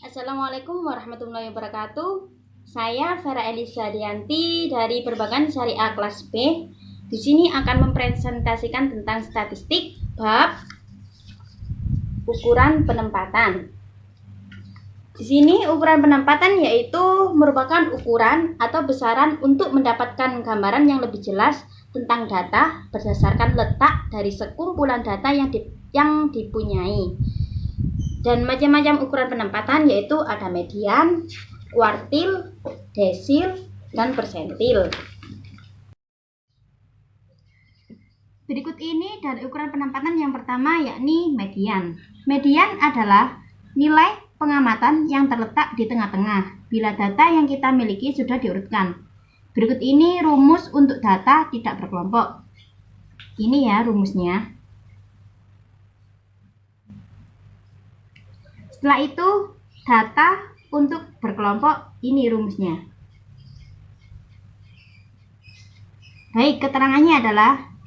Assalamualaikum warahmatullahi wabarakatuh. Saya Vera Elisa Dianti dari Perbankan Syariah kelas B. Di sini akan mempresentasikan tentang statistik bab ukuran penempatan. Di sini ukuran penempatan yaitu merupakan ukuran atau besaran untuk mendapatkan gambaran yang lebih jelas tentang data berdasarkan letak dari sekumpulan data yang dipunyai. Dan macam-macam ukuran penempatan yaitu ada median, kuartil, desil, dan persentil. Berikut ini dari ukuran penempatan yang pertama yakni median. Median adalah nilai pengamatan yang terletak di tengah-tengah bila data yang kita miliki sudah diurutkan. Berikut ini rumus untuk data tidak berkelompok. Ini ya rumusnya. Setelah itu, data untuk berkelompok, ini rumusnya. Baik, keterangannya adalah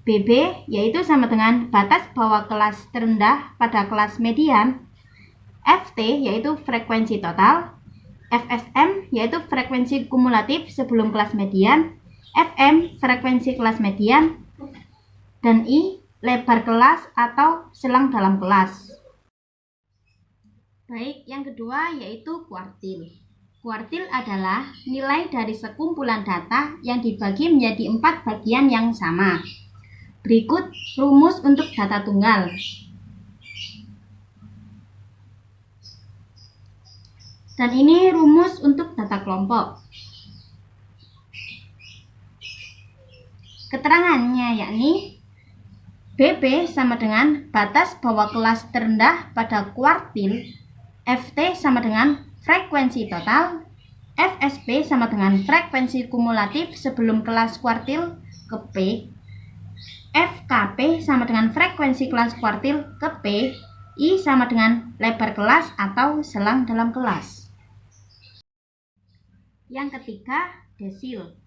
BB, yaitu sama dengan batas bawah kelas terendah pada kelas median, FT, yaitu frekuensi total, FSM, yaitu frekuensi kumulatif sebelum kelas median, FM, frekuensi kelas median, dan I, lebar kelas atau selang dalam kelas. Baik, yang kedua yaitu kuartil. Kuartil adalah nilai dari sekumpulan data yang dibagi menjadi 4 bagian yang sama. Berikut rumus untuk data tunggal. Dan ini rumus untuk data kelompok. Keterangannya yakni BB sama dengan batas bawah kelas terendah pada kuartil, FT sama dengan frekuensi total, FSP sama dengan frekuensi kumulatif sebelum kelas kuartil ke P, FKP sama dengan frekuensi kelas kuartil ke P, I sama dengan lebar kelas atau selang dalam kelas. Yang ketiga, desil.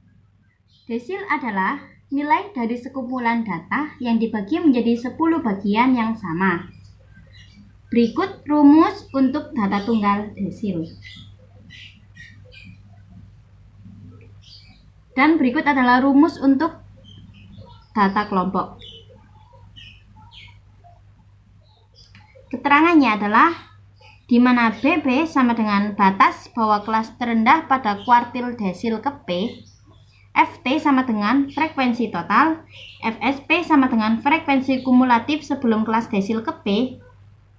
Desil adalah nilai dari sekumpulan data yang dibagi menjadi 10 bagian yang sama. Berikut rumus untuk data tunggal desil. Dan berikut adalah rumus untuk data kelompok. Keterangannya adalah di mana BB sama dengan batas bawah kelas terendah pada kuartil desil ke P, FT sama dengan frekuensi total, FSP sama dengan frekuensi kumulatif sebelum kelas desil ke P,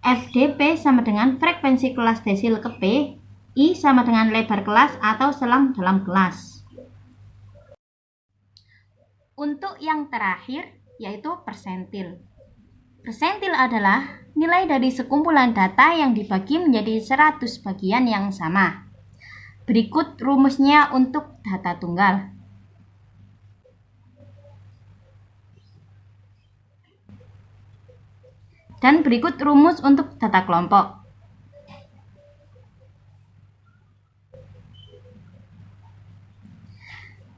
FDP sama dengan frekuensi kelas desil ke P, I sama dengan lebar kelas atau selang dalam kelas. Untuk yang terakhir yaitu persentil. Persentil adalah nilai dari sekumpulan data yang dibagi menjadi 100 bagian yang sama. Berikut rumusnya untuk data tunggal. Dan berikut rumus untuk data kelompok.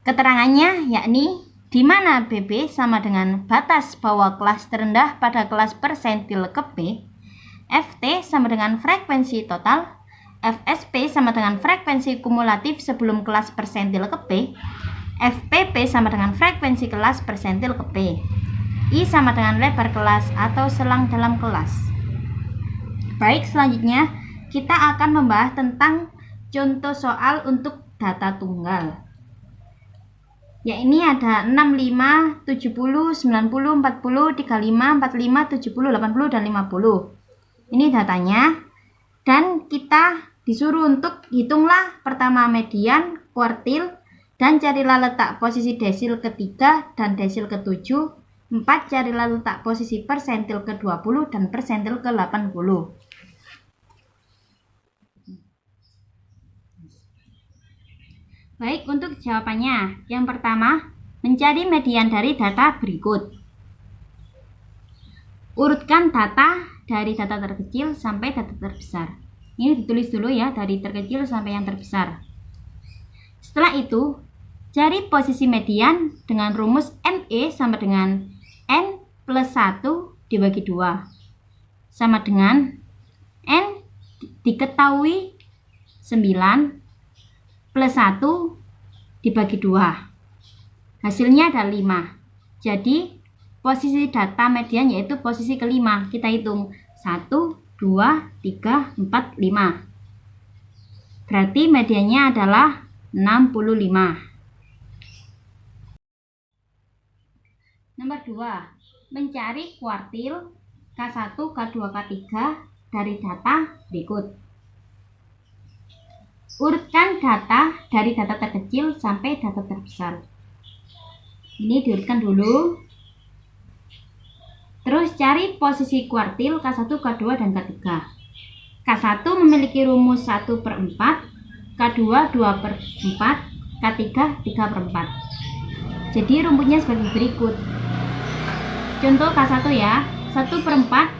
Keterangannya yakni di mana BB sama dengan batas bawah kelas terendah pada kelas persentil ke P, FT sama dengan frekuensi total, FSP sama dengan frekuensi kumulatif sebelum kelas persentil ke P, FPP sama dengan frekuensi kelas persentil ke P, I sama dengan lebar kelas atau selang dalam kelas. Baik, selanjutnya kita akan membahas tentang contoh soal untuk data tunggal. Ya, ini ada 65, 70, 90, 40, 35, 45, 70, 80, dan 50. Ini datanya. Dan kita disuruh untuk hitunglah pertama median, kuartil, dan carilah letak posisi desil ketiga dan desil ke-7. 4. Carilah letak posisi persentil ke-20 dan persentil ke-80. Baik, untuk jawabannya. Yang pertama, mencari median dari data berikut. Urutkan data dari data terkecil sampai data terbesar. Ini ditulis dulu ya, dari terkecil sampai yang terbesar. Setelah itu, cari posisi median dengan rumus ME sama dengan N plus 1 dibagi 2 sama dengan N diketahui 9 plus 1 dibagi 2. Hasilnya ada 5. Jadi posisi data median yaitu posisi kelima. Kita hitung 1, 2, 3, 4, 5. Berarti mediannya adalah 65. Nomor 2. Mencari kuartil K1, K2, K3 dari data berikut. Urutkan data dari data terkecil sampai data terbesar. Ini diurutkan dulu. Terus cari posisi kuartil K1, K2, dan K3. K1 memiliki rumus 1/4, K2 2/4, K3 3/4. Jadi rumusnya sebagai berikut. Contoh K1 ya, 1/4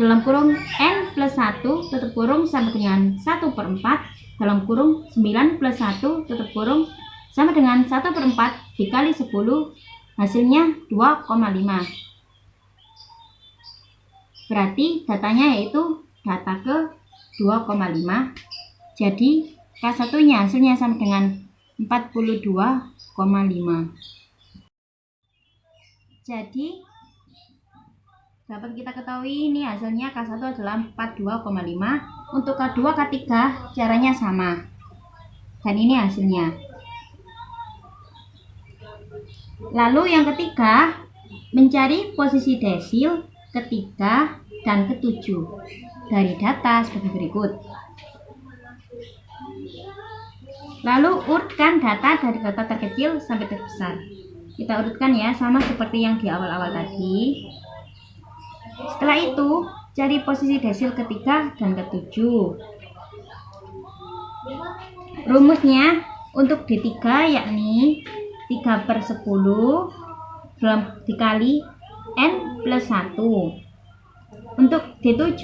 dalam kurung N plus 1 tutup kurung sama dengan 1/4 dalam kurung 9 plus 1 tutup kurung sama dengan 1/4 dikali 10, hasilnya 2,5. Berarti datanya yaitu data ke 2,5. Jadi K1 nya hasilnya sama dengan 42,5. Jadi dapat kita ketahui ini hasilnya K1 adalah 42,5. Untuk K2, K3 caranya sama. Dan ini hasilnya. Lalu yang ketiga, mencari posisi desil ketiga dan ketujuh dari data sebagai berikut. Lalu urutkan data dari data terkecil sampai terbesar. Kita urutkan ya, sama seperti yang di awal-awal tadi. Setelah itu, cari posisi desil ketiga dan ketujuh. Rumusnya untuk D3 yakni 3/10 dikali N plus 1. Untuk D7,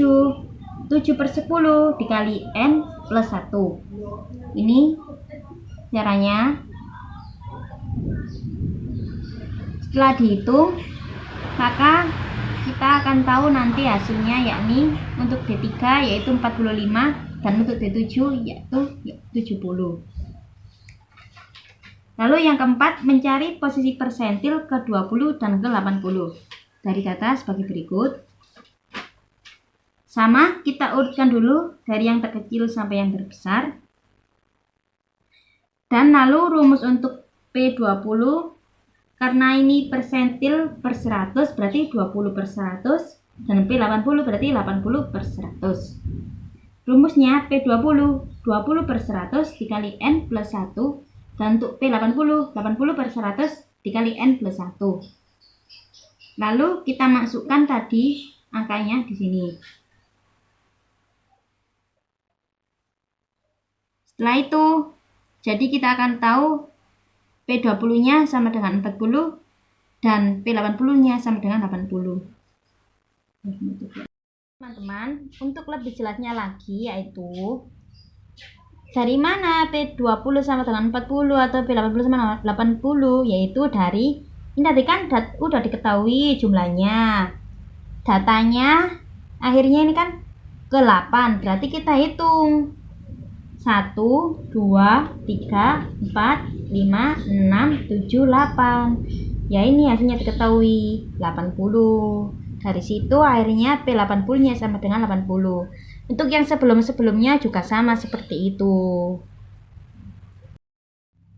7/10 dikali N plus 1. Ini caranya. Setelah dihitung, maka kita akan tahu nanti hasilnya, yakni untuk D3 yaitu 45 dan untuk D7 yaitu 70. Lalu yang keempat, mencari posisi persentil ke-20 dan ke-80 dari data sebagai berikut. Sama, kita urutkan dulu dari yang terkecil sampai yang terbesar. Dan lalu rumus untuk P20, karena ini persentil per 100 berarti 20/100, dan P80 berarti 80/100. Rumusnya P20, 20/100 dikali N plus 1, dan untuk P80, 80/100 dikali N plus 1. Lalu kita masukkan tadi angkanya di sini. Setelah itu, jadi kita akan tahu P20-nya sama dengan 40 dan P80-nya sama dengan 80. Teman-teman, untuk lebih jelasnya lagi yaitu dari mana P20 sama dengan 40 atau P80 sama dengan 80, yaitu dari ini tadi kan udah diketahui jumlahnya. Datanya akhirnya ini kan ke 8, berarti kita hitung 1, 2, 3, 4, 5, 6, 7, 8. Ya ini hasilnya diketahui 80. Dari situ akhirnya P80-nya sama dengan 80. Untuk yang sebelum-sebelumnya juga sama seperti itu.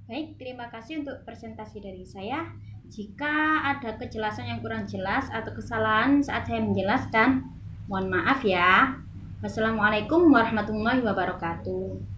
Baik, terima kasih untuk presentasi dari saya. Jika ada kejelasan yang kurang jelas atau kesalahan saat saya menjelaskan, mohon maaf ya. Wassalamualaikum warahmatullahi wabarakatuh.